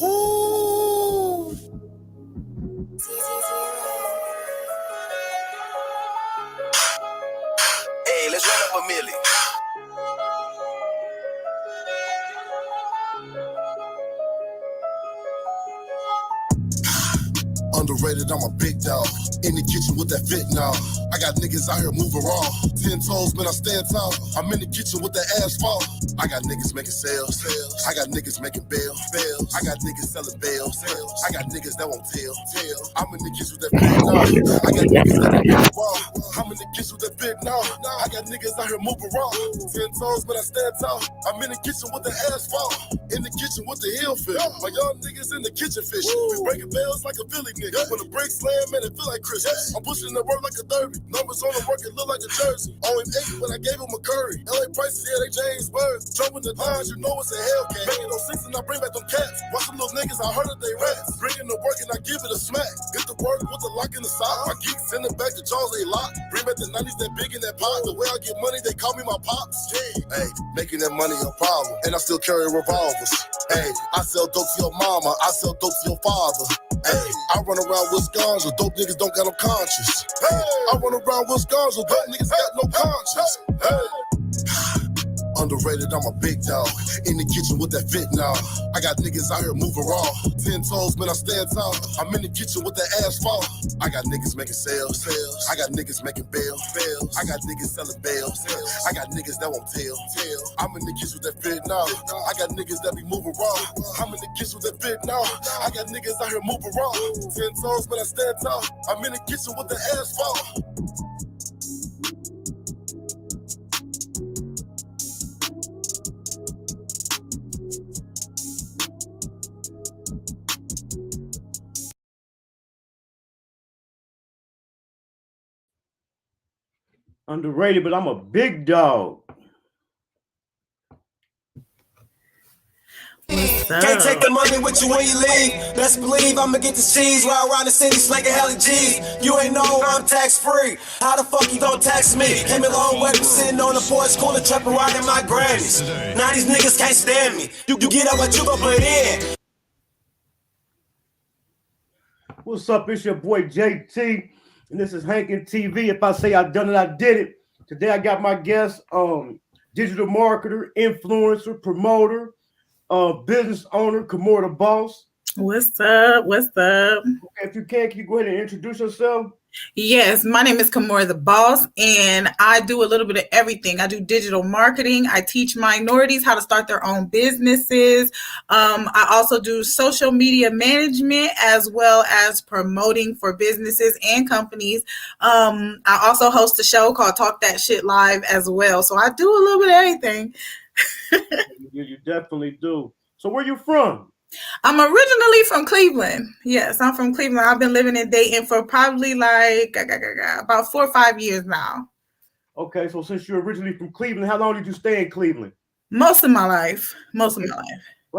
Ooh. Hey, let's run up a milli. Underrated, I'm a big dog. In the kitchen with that fit now. I got niggas out here moving raw. 10 toes, man, I stand tall. I'm in the kitchen with that asphalt. I got niggas making sales. I got niggas making bills. I got niggas selling bills. I got niggas that won't tell. I'm in the kitchen with that big dog. I got niggas that moving raw. I'm in the kitchen with that big dog. I got niggas out here moving raw. 10 toes, man, I stand tall. I'm in the kitchen with the asphalt. In the kitchen with the hill fish. My young niggas in the kitchen fishing. We breaking bells like a Philly nigga. When the brakes slam, man, it feel like Christmas. I'm pushing the work like a derby. Numbers on the work, it look like a jersey. Only 8, but I gave him a curry. LA prices, yeah, they James Bird. Jumping the lines, you know it's a Hellcat. Banging on 6 and I bring back them cats. Watch them little niggas, I heard that they rats. Bringing the work and I give it a smack. Get the work with the lock in the sock. My geeks send it back to Charles, they lock. Bring back the 90s, that big in that pot. The way I get money, they call me my pops. Hey, making that money a problem. And I still carry revolvers. Hey, I sell dope to your mama. I sell dope to your father. Hey, I run around with scars, dope niggas don't got no conscience. Hey, I run around with scars, dope niggas got no conscience. Hey. Underrated, I'm a big dog. In the kitchen with that fit now. I got niggas out here moving raw. 10 toes, man, I stand tall. I'm in the kitchen with that asphalt. I got niggas making sales. I got niggas making bills. I got niggas selling bills. I got niggas that won't tell. I'm in the kitchen with that fit now. I got niggas that be moving raw. I'm in the kitchen with that fit now. I got niggas out here moving raw. 10 toes, man, I stand tall. I'm in the kitchen with the asphalt. Underrated, but I'm a big dog. Can't take the money with you when you leave. Best believe I'ma get the cheese. Ride around the city slinging hella G's. You ain't know I'm tax free. How the fuck you gon' tax me? Came a long way from sitting on the porch, cooler, trapping, riding my grannies. Now these niggas can't stand me. You get up what you gon' put in. What's up? It's your boy JT, and this is Hankin TV. If I say I done it, I did it. Today I got my guest, digital marketer, influencer, promoter, business owner, Kimora Da'Boss. What's up? What's up? Okay, if you can you go ahead and introduce yourself? Yes, my name is Kimora Da'Boss, and I do a little bit of everything. I do digital marketing. I teach minorities how to start their own businesses. I also do social media management as well as promoting for businesses and companies. I also host a show called Talk That Shit Live as well. So I do a little bit of everything. You definitely do. So where you from? I'm originally from Cleveland. Yes, I'm from Cleveland. I've been living in Dayton for probably like about 4 or 5 years now. Okay, so since you're originally from Cleveland, how long did you stay in Cleveland? Most of my life. Well,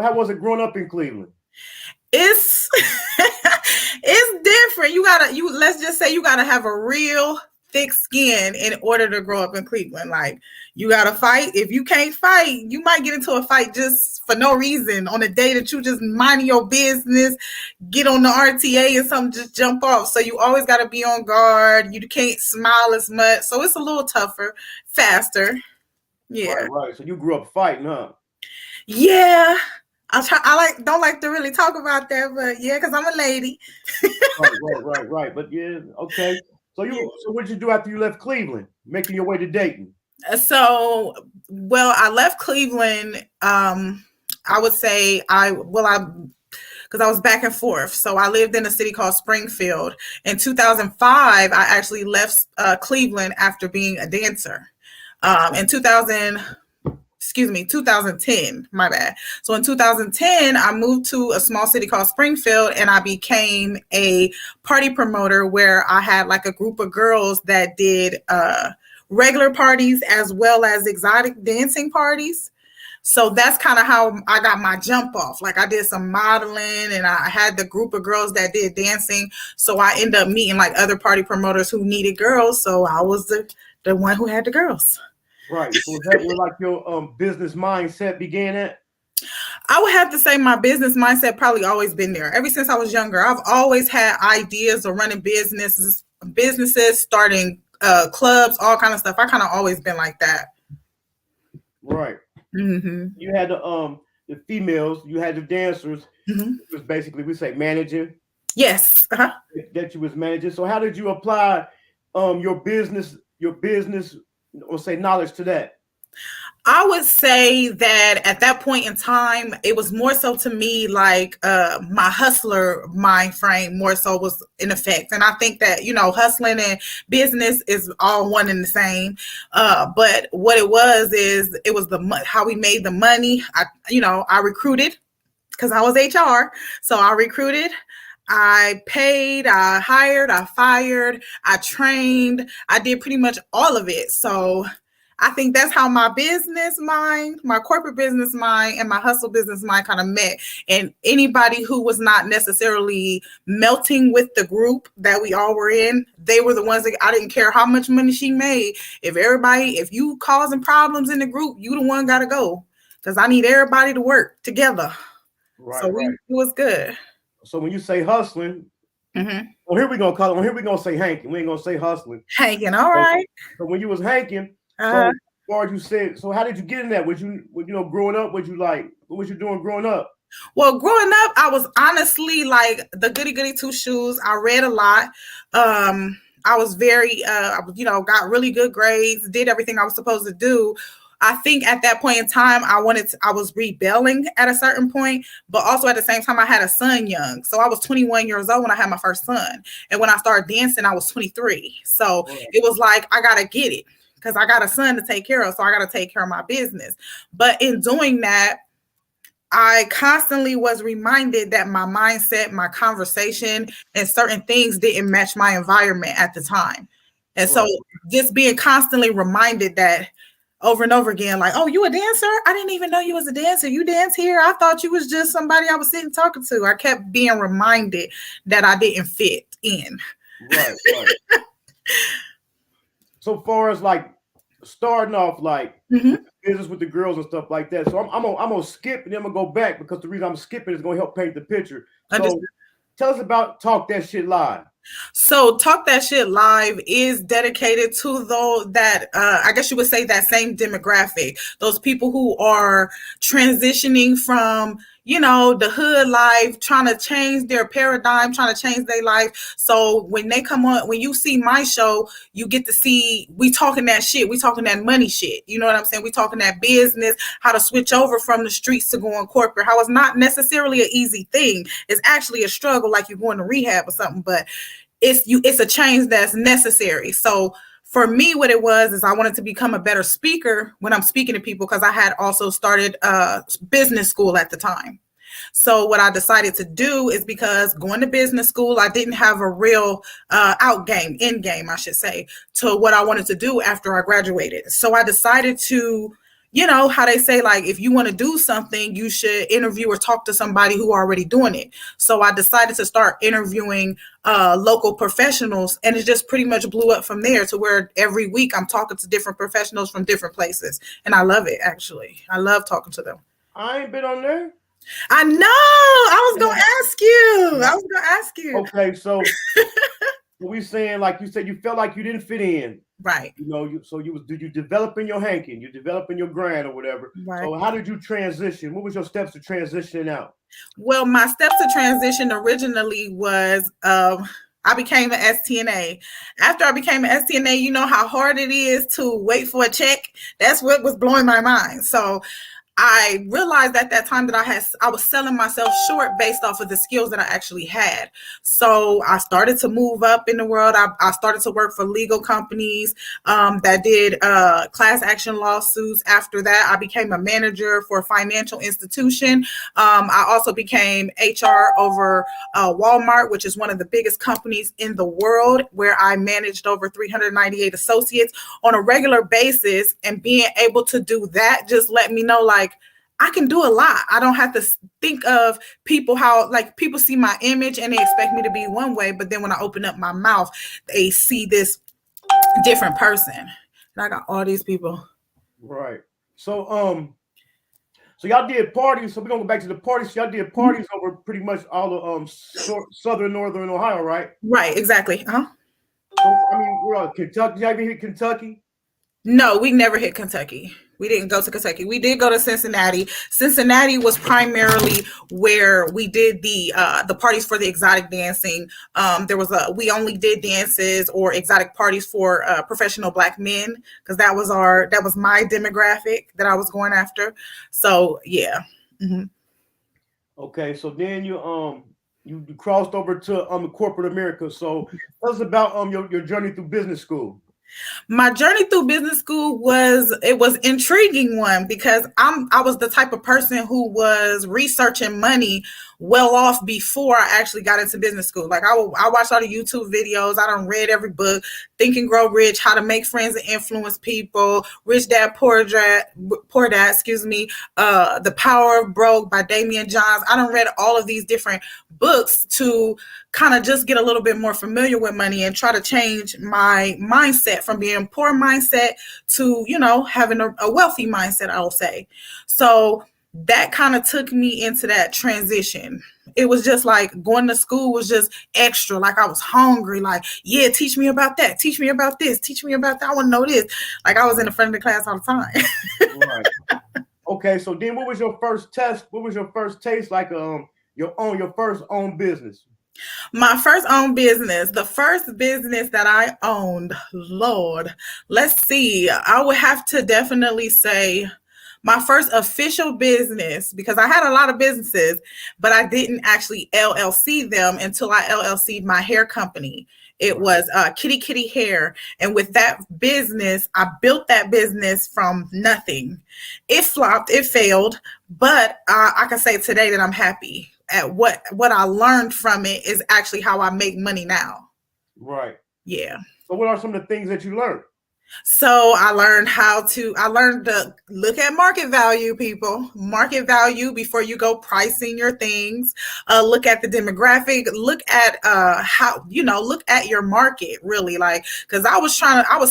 how was it growing up in Cleveland? It's it's different. Let's just say you gotta have a real thick skin in order to grow up in Cleveland. Like, you gotta fight. If you can't fight, you might get into a fight just for no reason on a day that you just minding your business, get on the RTA and something just jump off. So you always gotta be on guard. You can't smile as much. So it's a little tougher, faster. Yeah. Right. So you grew up fighting, huh? Yeah. Don't like to really talk about that, but yeah, because I'm a lady. Right. But yeah, okay. So what did you do after you left Cleveland, making your way to Dayton? So, well, I left Cleveland. I would say because I was back and forth. So I lived in a city called Springfield. In 2005, I actually left Cleveland after being a dancer. In 2010, my bad. So in 2010, I moved to a small city called Springfield, and I became a party promoter where I had like a group of girls that did regular parties as well as exotic dancing parties. So that's kind of how I got my jump off. Like, I did some modeling and I had the group of girls that did dancing. So I ended up meeting like other party promoters who needed girls. So I was the one who had the girls. Right. So is that where like your business mindset began at? I would have to say my business mindset probably always been there. Ever since I was younger, I've always had ideas of running businesses, starting clubs, all kind of stuff. I kind of always been like that. Right. Mm-hmm. You had the females, you had the dancers. Mm-hmm. It was basically, we say, managing. Yes. Uh-huh. That you was managing. So how did you apply your business, or say knowledge to that? I would say that at that point in time, it was more so to me like my hustler mind frame more so was in effect. And I think that, hustling and business is all one and the same. But what it was is it was how we made the money. I recruited because I was HR. So I recruited. I paid, I hired, I fired, I trained, I did pretty much all of it. So I think that's how my business mind, my corporate business mind, and my hustle business mind kind of met. And anybody who was not necessarily melting with the group that we all were in, they were the ones that I didn't care how much money she made. If you causing problems in the group, you the one got to go because I need everybody to work together. Right. So it was good. So when you say hustling, mm-hmm. Well, here we gonna call it. Here we gonna say hanking. We ain't gonna say hustling. Hanking, all right. So when you was hanking, so as far as you said, so how did you get in that? Was you growing up? What was you doing growing up? Well, growing up, I was honestly like the goody two shoes. I read a lot. I was very, got really good grades, did everything I was supposed to do. I think at that point in time, I was rebelling at a certain point, but also at the same time, I had a son young. So I was 21 years old when I had my first son. And when I started dancing, I was 23. So It was like, I got to get it because I got a son to take care of. So I got to take care of my business. But in doing that, I constantly was reminded that my mindset, my conversation, and certain things didn't match my environment at the time. And so just being constantly reminded that over and over again, like, oh, you a dancer? I didn't even know you was a dancer. You dance here? I thought you was just somebody I was sitting talking to. I kept being reminded that I didn't fit in. Right. So far as like starting off like business with the girls and stuff like that. So I'm gonna skip and then I'm gonna go back because the reason I'm skipping is gonna help paint the picture. So tell us about Talk That Shit Live. So Talk That Shit Live is dedicated to I guess you would say that same demographic, those people who are transitioning from, the hood life, trying to change their paradigm, trying to change their life. So when they come on, when you see my show, you get to see, we talking that shit. We talking that money shit. You know what I'm saying? We talking that business, how to switch over from the streets to going corporate, how it's not necessarily an easy thing. It's actually a struggle, like you're going to rehab or something, but it's a change that's necessary. So for me, what it was is I wanted to become a better speaker when I'm speaking to people because I had also started business school at the time. So what I decided to do is because going to business school, I didn't have a real end game, I should say, to what I wanted to do after I graduated. So I decided to, how they say, like, if you want to do something, you should interview or talk to somebody who are already doing it. So I decided to start interviewing local professionals, and it just pretty much blew up from there to where every week I'm talking to different professionals from different places. And I love it, actually. I love talking to them. I ain't been on there. I know. I was going to ask you. Okay, so we saying, like you said, you felt like you didn't fit in. Right. Did you developing your hanking? You developing your grind or whatever. Right. So how did you transition? What was your steps to transition out? Well, my steps to transition originally was I became an STNA. After I became an STNA, you know how hard it is to wait for a check. That's what was blowing my mind. So I realized at that time that I was selling myself short based off of the skills that I actually had. So I started to move up in the world. I started to work for legal companies that did class action lawsuits. After that, I became a manager for a financial institution. I also became HR over Walmart, which is one of the biggest companies in the world, where I managed over 398 associates on a regular basis. And being able to do that just let me know, like, I can do a lot. I don't have to think of people, how like people see my image and they expect me to be one way. But then when I open up my mouth, they see this different person. And I got all these people. Right. So y'all did parties. So we're gonna go back to the parties. Y'all did parties over pretty much all of southern, northern Ohio, right? Right, exactly. So I mean, we're all Kentucky. Y'all ever hit Kentucky? No, we never hit Kentucky. We didn't go to Kentucky. We did go to Cincinnati. Cincinnati was primarily where we did the parties for the exotic dancing. We only did dances or exotic parties for professional Black men because that was my demographic that I was going after. So yeah. Mm-hmm. Okay, so then you crossed over to corporate America. So tell us about your journey through business school. My journey through business school was intriguing one because I was the type of person who was researching money well off before I actually got into business school. Like I watched all the YouTube videos. I done read every book, Think and Grow Rich, How to Make Friends and Influence People, Rich Dad, Poor Dad, excuse me, The Power of Broke by Damian Johns. I done read all of these different books to kind of just get a little bit more familiar with money and try to change my mindset from being poor mindset to, having a wealthy mindset, I will say. So that kind of took me into that transition. It was just like going to school was just extra. Like I was hungry. Like, yeah, teach me about that. Teach me about this. Teach me about that. I want to know this. Like I was in the front of the class all the time. Right. Okay. So then what was your first test? What was your first taste like your first own business? My first own business, the first business that I owned, Lord, let's see. I would have to definitely say my first official business, because I had a lot of businesses, but I didn't actually LLC them until I LLC'd my hair company. It was Kitty Kitty Hair. And with that business, I built that business from nothing. It flopped, it failed, but I can say today that I'm happy at what I learned from it is actually how I make money now. Right. Yeah. So what are some of the things that you learned? So I learned to look at market value, people. Market value before you go pricing your things. Look at the demographic. Look at look at your market really. Like, because I was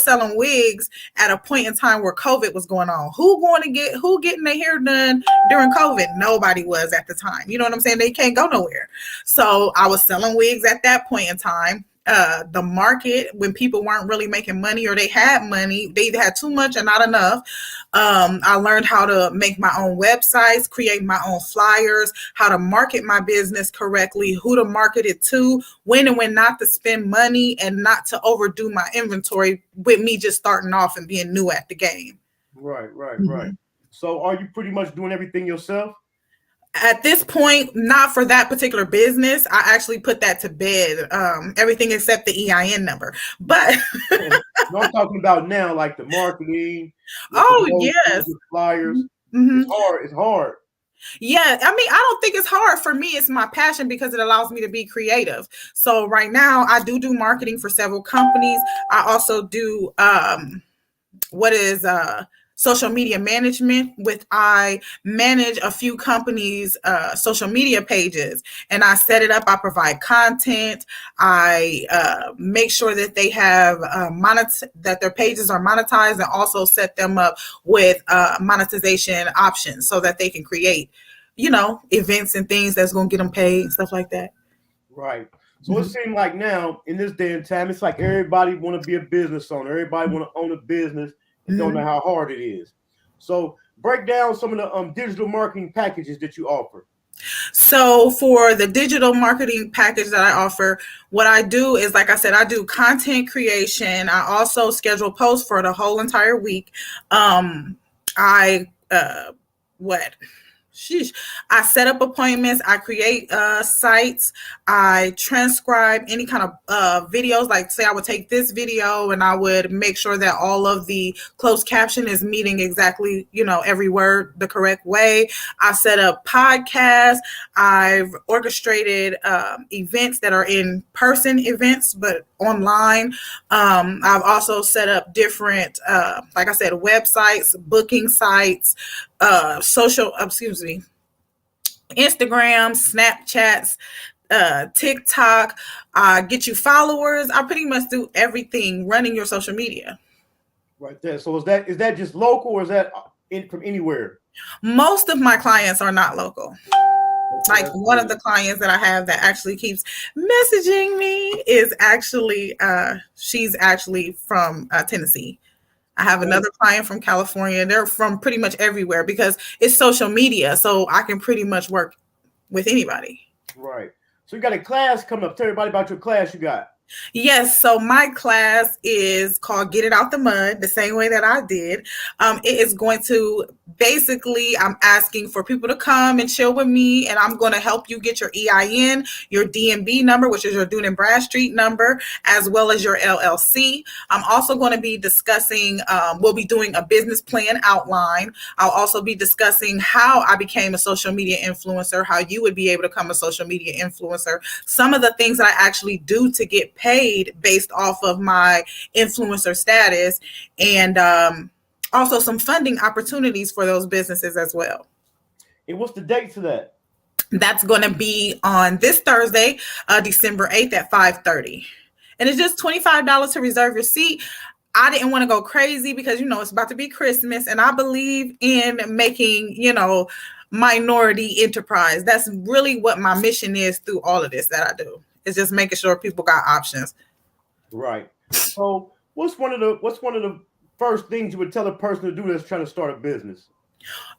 selling wigs at a point in time where COVID was going on. Who getting their hair done during COVID? Nobody was at the time. You know what I'm saying? They can't go nowhere. So I was selling wigs at that point in time. The market, when people weren't really making money or they had money, they either had too much or not enough. I learned how to make my own websites, create my own flyers, how to market my business correctly, who to market it to, when and when not to spend money, and not to overdo my inventory with me just starting off and being new at the game. Right. Mm-hmm. So are you pretty much doing everything yourself? At this point, not for that particular business. I actually put that to bed. Everything except the EIN number. But no, I'm talking about now, like the marketing. Yes. The flyers. Mm-hmm. It's hard. Yeah, I mean, I don't think it's hard. For me, it's my passion because it allows me to be creative. So right now, I do marketing for several companies. I also do social media management. I manage a few companies' social media pages, and I set it up. I provide content. I make sure that they have that their pages are monetized, and also set them up with monetization options so that they can create, events and things that's going to get them paid and stuff like that. Right. So it seems like now in this day and time, it's like everybody want to be a business owner. Everybody want to own a business. Don't know how hard it is. So break down some of the digital marketing packages that you offer. So for the digital marketing package that I offer, what I do is, like I said, I do content creation. I also schedule posts for the whole entire week. I set up appointments. I create sites. I transcribe any kind of videos. Like, say I would take this video and I would make sure that all of the closed caption is meeting exactly, every word the correct way. I set up podcasts. I've orchestrated events that are in-person events, but online. I've also set up different, like I said, websites, booking sites, Instagram, Snapchats, TikTok, get you followers. I pretty much do everything running your social media. Right there. So is that just local, or is that from anywhere? Most of my clients are not local. Like That's one good. of the clients that I have that actually keeps messaging me is actually she's actually from Tennessee. I have another client from California. They're from pretty much everywhere because it's social media, so I can pretty much work with anybody. Right. So you got a class coming up. Tell everybody about your class you got. Yes, so my class is called Get It Out the Mud, the same way that I did. It is going to basically, I'm asking for people to come and chill with me, and I'm going to help you get your EIN, your DMB number, which is your Dun and Bradstreet number, as well as your LLC. I'm also going to be discussing, we'll be doing a business plan outline. I'll also be discussing how I became a social media influencer, how you would be able to become a social media influencer, some of the things that I actually do to get paid based off of my influencer status, and also some funding opportunities for those businesses as well. And what's the date to that? That's going to be on this Thursday, December 8th at 5:30. And it's just $25 to reserve your seat. I didn't want to go crazy because, it's about to be Christmas, and I believe in making, minority enterprise. That's really what my mission is through all of this that I do. It's just making sure people got options. Right. So what's one of the first things you would tell a person to do that's trying to start a business?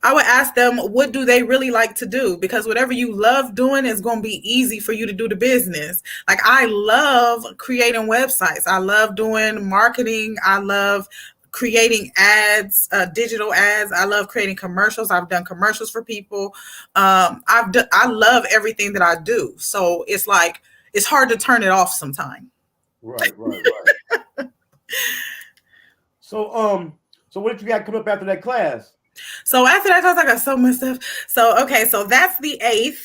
I would ask them, what do they really like to do? Because whatever you love doing is going to be easy for you to do the business. Like, I love creating websites. I love doing marketing. I love creating ads, digital ads. I love creating commercials. I've done commercials for people. I love everything that I do. So it's like, it's hard to turn it off sometimes. Right. So what did you got coming up after that class? So after that class, I got so much stuff. So that's the 8th.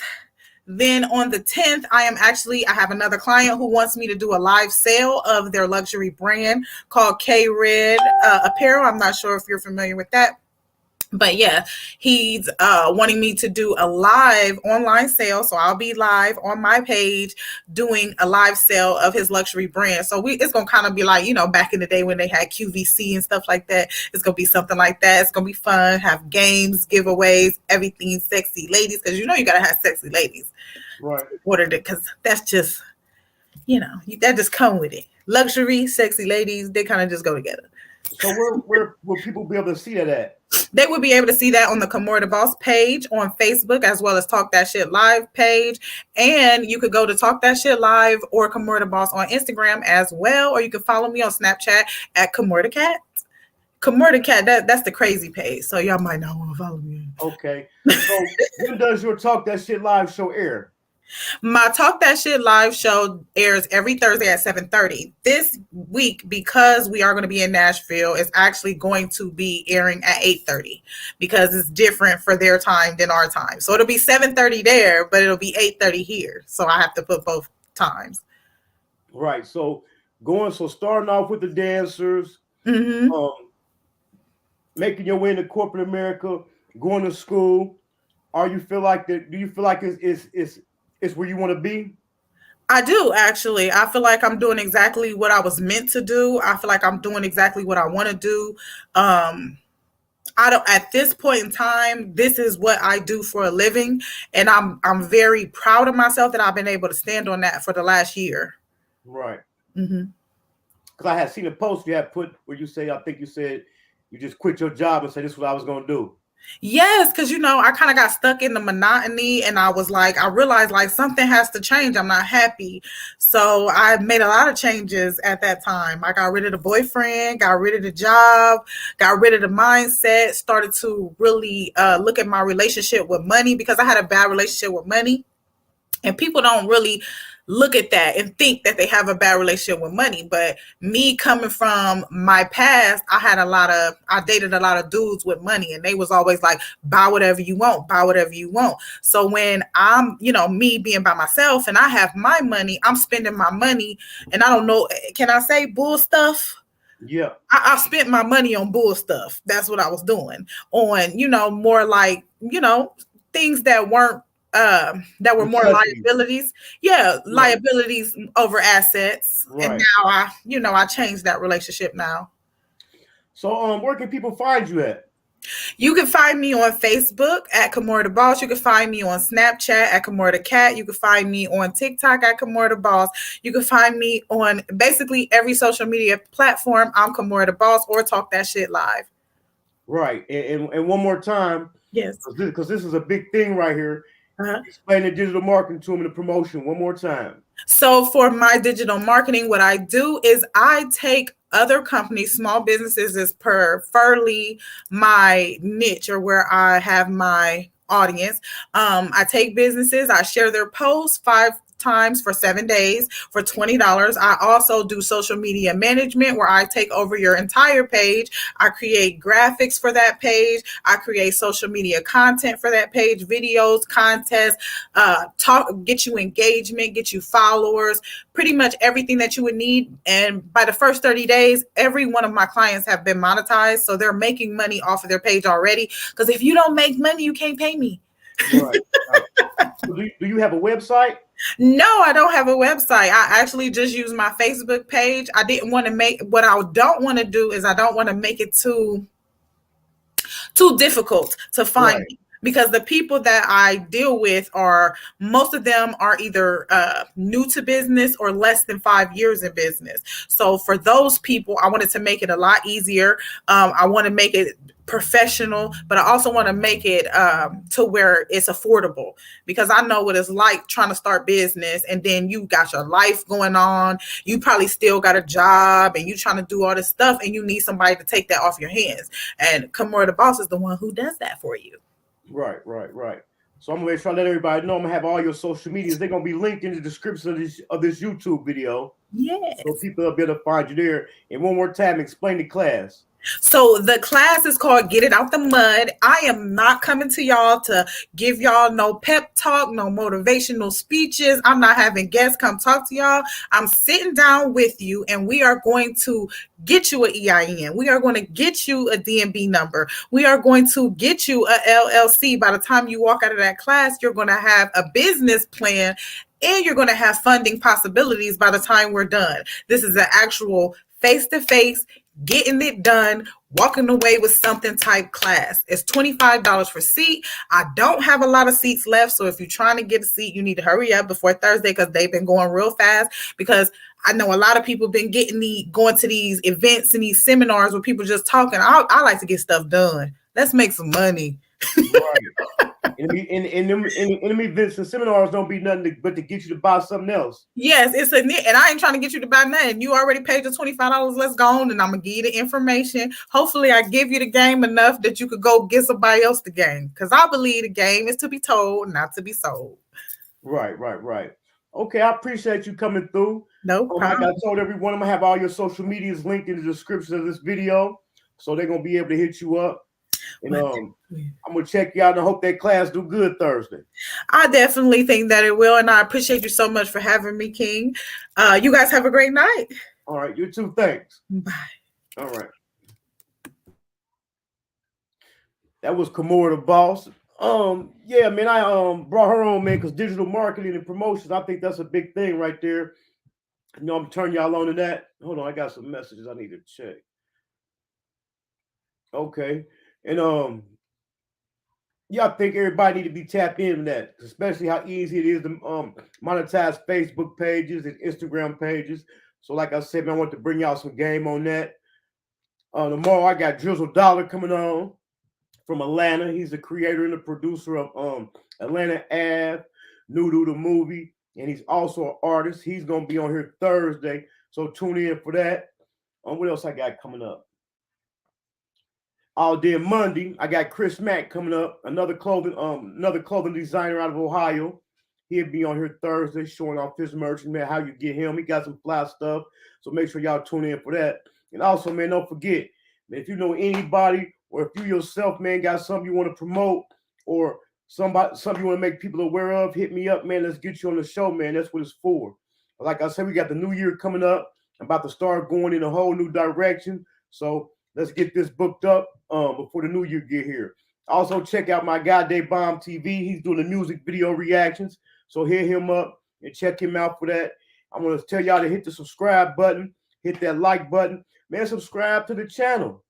Then on the 10th, I have another client who wants me to do a live sale of their luxury brand called K-Red Apparel. I'm not sure if you're familiar with that. But yeah, he's wanting me to do a live online sale. So I'll be live on my page doing a live sale of his luxury brand. So it's going to kind of be like, back in the day when they had QVC and stuff like that. It's going to be something like that. It's going to be fun, have games, giveaways, everything sexy ladies. Because you got to have sexy ladies. Right. Ordered it because that's just, that just come with it. Luxury, sexy ladies, they kind of just go together. So where will people be able to see that at? They would be able to see that on the Kimora Da'Boss page on Facebook, as well as Talk That Shit Live page. And you could go to Talk That Shit Live or Kimora Da'Boss on Instagram as well. Or you can follow me on Snapchat at Kimora Cat. Kimora Cat, that's the crazy page. So y'all might not want to follow me. Okay. So when does your Talk That Shit Live show air? My Talk That Shit Live show airs every Thursday at 7:30. This week, because we are going to be in Nashville, it's actually going to be airing at 8:30 because it's different for their time than our time. So it'll be 7:30 there, but it'll be 8:30 here. So I have to put both times. Right. So starting off with the dancers, making your way into corporate America, going to school. Do you feel like it's where you want to be? I do, actually. I feel like I'm doing exactly what I was meant to do. I feel like I'm doing exactly what I want to do. At this point in time, this is what I do for a living. And I'm very proud of myself that I've been able to stand on that for the last year. Right. Mm-hmm. Because I had seen a post you had put where you say, I think you said you just quit your job and said, this is what I was going to do. Yes, because, I kind of got stuck in the monotony, and I realized like something has to change. I'm not happy. So I made a lot of changes at that time. I got rid of the boyfriend, got rid of the job, got rid of the mindset, started to really look at my relationship with money, because I had a bad relationship with money. And people don't really look at that and think that they have a bad relationship with money. But me coming from my past, I dated a lot of dudes with money, and they was always like, buy whatever you want, buy whatever you want. So when I'm, me being by myself and I have my money, I'm spending my money, and I don't know, can I say bull stuff? Yeah. I spent my money on bull stuff. That's what I was doing on, more like, things that weren't, that were more liabilities. Yeah, liabilities over assets. Right. And now I changed that relationship now. So where can people find you at? You can find me on Facebook at Kimora Da'Boss. You can find me on Snapchat at Kimora Cat. You can find me on TikTok at Kimora Da'Boss. You can find me on basically every social media platform. I'm Kimora Da'Boss, or Talk That Shit Live. Right. And one more time, Yes. because this is a big thing right here. Uh-huh. Explain the digital marketing to them and the promotion one more time. So for my digital marketing, what I do is I take other companies, small businesses is preferably my niche or where I have my audience. I take businesses, I share their posts 5 times for 7 days for $20. I also do social media management where I take over your entire page. I create graphics for that page. I create social media content for that page, videos, contests, get you engagement, get you followers, pretty much everything that you would need. And by the first 30 days, every one of my clients have been monetized. So they're making money off of their page already. Because if you don't make money, you can't pay me. Right. Do you have a website? No, I don't have a website. I actually just use my Facebook page. I didn't want to make, what I don't want to do is I don't want to make it too difficult to find me. Because the people that I deal with most of them are either new to business or less than 5 years in business. So for those people, I wanted to make it a lot easier. I want to make it professional, but I also want to make it to where it's affordable, because I know what it's like trying to start business and then you got your life going on. You probably still got a job and you trying to do all this stuff and you need somebody to take that off your hands. And Kimora Da'Boss is the one who does that for you. Right. So I'm gonna make sure I let everybody know I'm gonna have all your social medias. They're gonna be linked in the description of this YouTube video. Yes. So people will be able to find you there. And one more time, explain the class. So the class is called Get It Out the Mud. I am not coming to y'all to give y'all no pep talk, no motivational speeches. I'm not having guests come talk to y'all. I'm sitting down with you and we are going to get you an EIN. We are going to get you a DMB number. We are going to get you a LLC. By the time you walk out of that class, you're going to have a business plan and you're going to have funding possibilities by the time we're done. This is an actual face-to-face, getting it done, walking away with something type class. It's $25 for seat. I don't have a lot of seats left. So if you're trying to get a seat, you need to hurry up before Thursday because they've been going real fast. Because I know a lot of people been going to these events and these seminars where people just talking. I like to get stuff done. Let's make some money. Right. In them events and seminars don't be nothing but to get you to buy something else. Yes, and I ain't trying to get you to buy nothing. You already paid your $25. Let's go on, and I'm gonna give you the information. Hopefully, I give you the game enough that you could go get somebody else the game. Because I believe the game is to be told, not to be sold. Right. Okay, I appreciate you coming through. No problem. Like I told everyone, I'm gonna have all your social medias linked in the description of this video, so they're gonna be able to hit you up. And I'm gonna check you out and I hope that class do good Thursday. I definitely think that it will, and I appreciate you so much for having me, King. You guys have a great night. All right, you too. Thanks. Bye. All right. That was Kimora Da'Boss. Yeah, man, I brought her on, man, because digital marketing and promotions, I think that's a big thing right there. You know, I'm turning y'all on to that. Hold on, I got some messages I need to check. Okay. And yeah, I think everybody need to be tapped into that, especially how easy it is to monetize Facebook pages and Instagram pages. So like I said, man, I want to bring y'all some game on that. Tomorrow I got Drizzle Dollar coming on from Atlanta. He's the creator and the producer of Atlanta Ave, New to the Movie, and he's also an artist. He's gonna be on here Thursday, so tune in for that. What else I got coming up? All day Monday, I got Chris Mack coming up, another clothing designer out of Ohio. He'll be on here Thursday showing off his merch, man, how you get him. He got some fly stuff, so make sure y'all tune in for that. And also, man, don't forget, man, if you know anybody or if you yourself, man, got something you want to promote or something you want to make people aware of, hit me up, man. Let's get you on the show, man. That's what it's for. Like I said, we got the new year coming up. I'm about to start going in a whole new direction. So let's get this booked up before the new year get here. Also, check out my guy, Bomb TV. He's doing the music video reactions. So hit him up and check him out for that. I'm going to tell y'all to hit the subscribe button, hit that like button. Man, subscribe to the channel.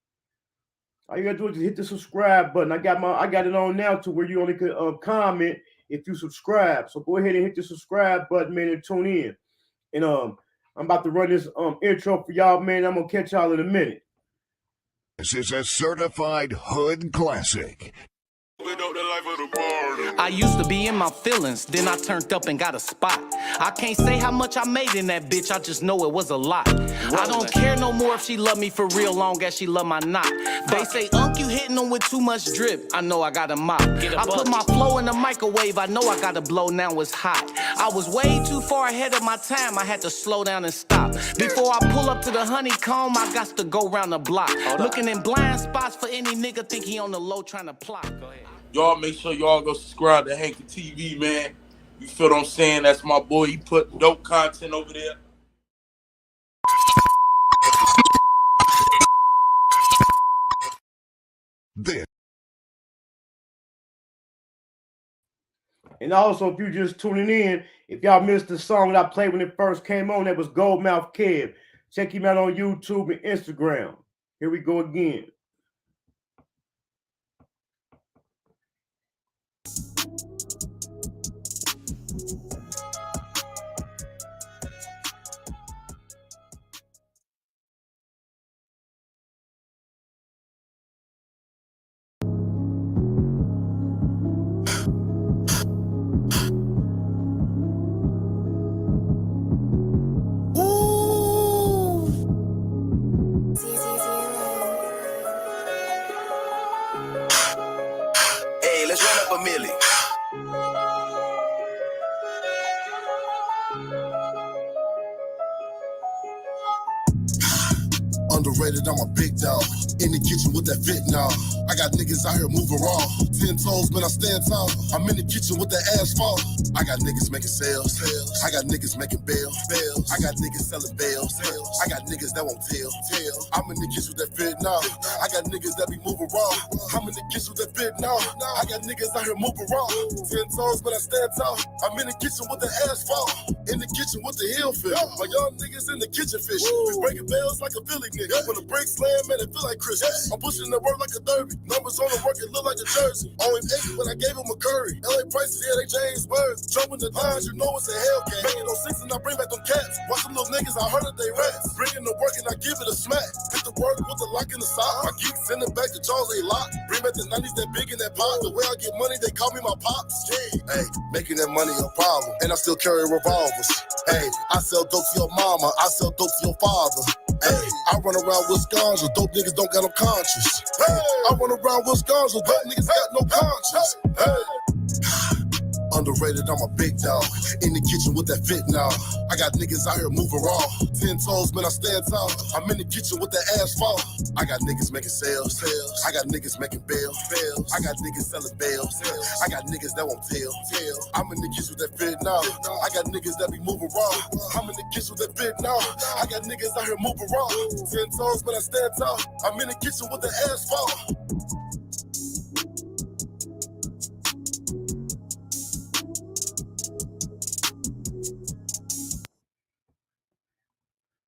All you gotta do is just hit the subscribe button. I got it on now to where you only could comment if you subscribe. So go ahead and hit the subscribe button, man, and tune in. And I'm about to run this intro for y'all, man. I'm gonna catch y'all in a minute. This is a certified hood classic. I used to be in my feelings, then I turned up and got a spot. I can't say how much I made in that bitch, I just know it was a lot. I don't care no more if she love me for real, long as she love my knot. They say, Unc, you hitting them with too much drip. I know I got a mop. I put my flow in the microwave, I know I got to blow, now it's hot. I was way too far ahead of my time, I had to slow down and stop. Before I pull up to the honeycomb, I got to go round the block. Looking in blind spots for any nigga think he on the low trying to plot. Go ahead. Y'all make sure y'all go subscribe to Hanky TV, man. You feel what I'm saying? That's my boy. He put dope content over there. This. And also, if you're just tuning in, if y'all missed the song that I played when it first came on, that was Goldmouth Kev. Check him out on YouTube and Instagram. Here we go again. Hey, let's run up a milli. Underrated, I'm a big dog. In the kitchen with that fit now. I got niggas out here moving raw. 10 toes, man, I stand tall. I'm in the kitchen with the asphalt. I got niggas making sales. I got niggas making bails. I got niggas selling bails. I got niggas that won't tell. I'm in the kitchen with that fit now. I got niggas that be moving raw. I'm in the kitchen with that fit now. I got niggas out here moving raw. 10 toes, but I stand tall. I'm in the kitchen with the asphalt. In the kitchen with the hill fit. My young niggas in the kitchen fishing. We breaking bells like a Philly nigga. When the brakes slam, man, it feel like Christmas. I'm pushing the work like a derby. Numbers on the work, it look like a jersey. Only 8 when I gave him a Curry. LA prices, yeah, they James Bird. Jumping the lines, you know it's a Hellcat. Banging on 6 and I bring back them cats. Watch them little niggas, I heard that they rats. Bringing the work and I give it a smack. Hit the work with the lock in the sock. My geeks send it back to Charles A. Lock. Bring back the 90s, that big in that pot. The way I get money, they call me my pops. Hey, making that money a problem. And I still carry revolvers. Hey, I sell dope to your mama. I sell dope to your father. Hey, I run around with scars, dope niggas don't got no conscience. Hey, I run around with scars, dope niggas got no conscience. Hey. Underrated, I'm a big dog. In the kitchen with that fit now. I got niggas out here moving raw. 10 toes, man, I stand tall. I'm in the kitchen with the asphalt. I got niggas making sales. I got niggas making bails. I got niggas selling bails. I got niggas that won't tell. I'm in the kitchen with that fit now. I got niggas that be moving raw. I'm in the kitchen with that fit now. I got niggas out here moving raw. 10 toes, man, I stand tall. I'm in the kitchen with the asphalt.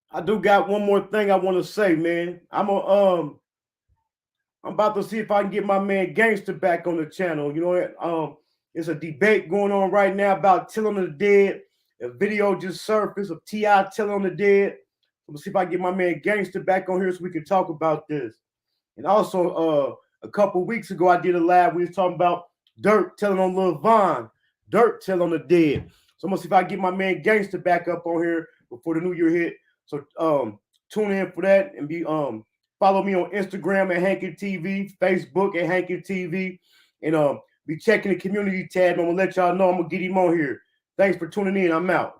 I do got one more thing I want to say, man. I'm about to see if I can get my man Gangster back on the channel. You know, there's a debate going on right now about Till on the Dead. A video just surfaced of T.I. Till on the Dead. I'm gonna see if I can get my man Gangster back on here so we can talk about this. And also, a couple weeks ago, I did a live. We was talking about Dirt telling on Lil Von. Dirt Till on the Dead. So I'm gonna see if I can get my man Gangster back up on here before the new year hit. So tune in for that and be follow me on Instagram at Hanky TV, Facebook at Hanky TV, and be checking the community tab. I'm gonna let y'all know I'm gonna get him on here. Thanks for tuning in. I'm out.